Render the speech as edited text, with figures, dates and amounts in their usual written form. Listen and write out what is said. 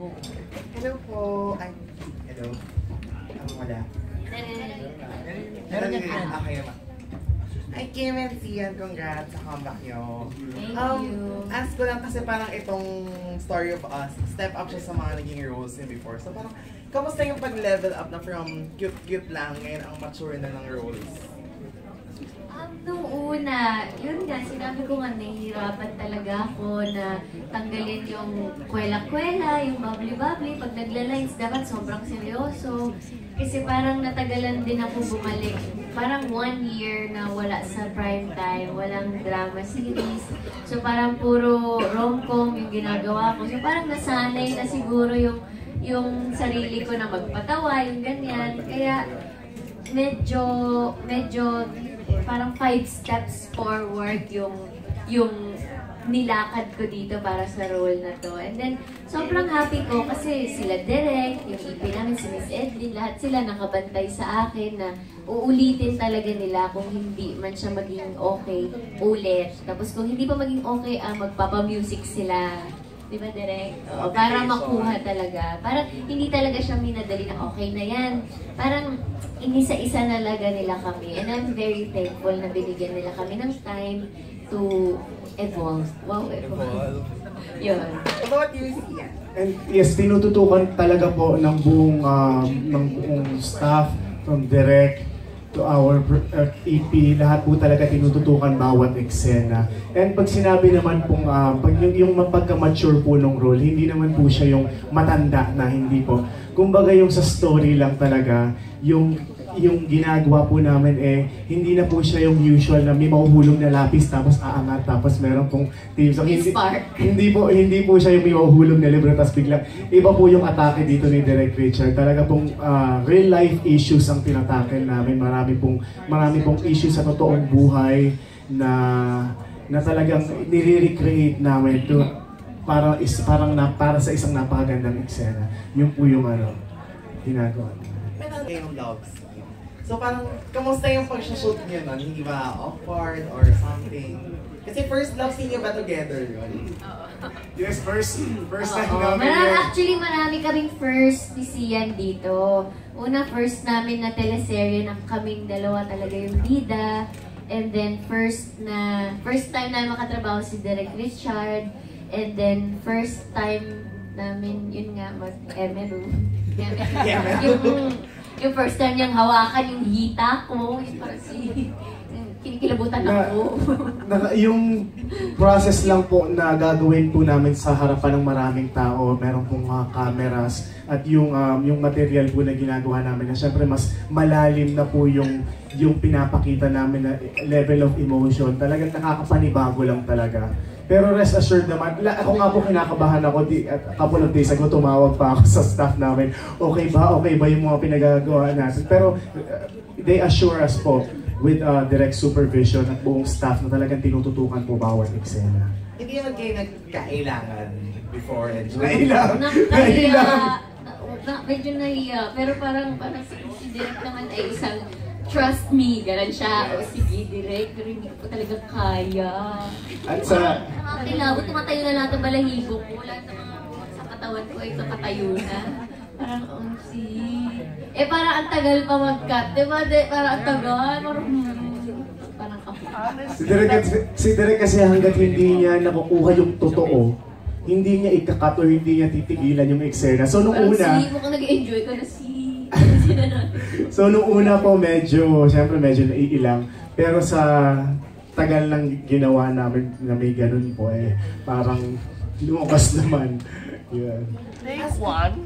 Hello po. Ay, hello. Wala. Meron yan, friend. Okay naman. Ay, Kim and Sian, congrats sa comeback nyo. Thank you. Ask ko lang kasi parang itong Story of Us, step up siya sa mga naging roles niya before. So parang, kamusta yung pag-level up na from cute-cute lang, ngayon ang mature na ng roles? Nung una, yun nga, sinabi ko nga, nahihirapan talaga ako na tanggalin yung kwela-kwela, yung bubbly-bubbly. Pag nagla-lines, dapat sobrang seryoso. Kasi parang natagalan din ako bumalik. Parang 1 year na wala sa prime time, walang drama series. So parang puro rom-com yung ginagawa ko. So parang nasanay na siguro yung sarili ko na magpatawa, yung ganyan. Kaya medyo parang 5 steps forward yung nilakad ko dito para sa role na to. And then, sobrang happy ko kasi sila Direk, yung EP namin, si Miss Edlin, lahat sila nakabantay sa akin na uulitin talaga nila kung hindi man siya maging okay, ulit. Tapos kung hindi pa maging okay, magpapa-music sila. Di ba, Direk? Oo, para makuha talaga. Parang hindi talaga siya minadali na okay na yan. Parang inisa-isa nalaga nila kami. And I'm very thankful na binigyan nila kami ng time to evolve. Wow, evolve. Yun. About you, Sian? And yes, tinututukan talaga po ng buong staff, from direct to our EP, lahat po talaga tinututukan bawat eksena. And pag sinabi naman pong, pag yung pagka-mature po ng role, hindi naman po siya yung matanda na, hindi po. Kumbaga yung sa story lang talaga, yung ginagawa po namin hindi na po siya yung usual na may mahuhulog na lapis tapos aangat tapos meron pong team. So, hindi po siya yung may mahuhulog na libro tapos bigla. Iba po yung atake dito ni Direk Richard. Talaga pong real life issues ang tinatakel namin. Marami pong issues sa totoong buhay na talagang nire-recreate namin to para sa isang napakagandang eksena. Yun po yung ginagawa. Meron kayong love scene. So parang, kamusta yung pag-shoot niyo nun? Hindi ba awkward or something? Kasi first love scene niyo ba together yun? Yes, first time namin. Actually, marami kaming first ni Sian dito. Una, first namin na teleserye na kaming dalawa talaga yung bida. And then first time namin makatrabaho si Direk Richard. And then first time namin, yun nga, mag-MLU. Yung first time niyang hawakan yung hita ko, yung parang kinikilabutan ako. Yung process lang po na gagawin po namin sa harapan ng maraming tao, meron pong mga cameras, at yung material po na ginagawa namin na syempre mas malalim na po yung pinapakita namin na level of emotion. Talagang nakakapanibago lang talaga. Pero rest assured naman, ako nga po kinakabahan ako, at a couple of days ago tumawag pa ako sa staff namin, okay ba yung mga pinagagawa natin. Pero they assure us po with direct supervision at buong staff na talagang tinututukan po bawat eksena. Hindi naman kayo nagkailangan before and Medyo nahiya, pero parang si Direk naman ay isang trust me, gano'n siya. O sige, Direk, pero hindi ko talaga kaya. At sa... Nakakilabot, tumatayo na lahat ng balahibo ko. Lahat ng mga sa katawan ko ay nakatayo na. Parang, parang ang tagal pa mag-cut. Diba? Parang ang tagal. Parang Si Direk kasi hanggat hindi niya nakukuha yung totoo, hindi niya ikakat o hindi niya titigilan yung eksena. So nung una... mukhang nag-enjoy ka na So nung una po siyempre medyo naiilang. Pero sa tagal ng ginawa namin na may ganun po parang lumakas naman. Yun. Next one.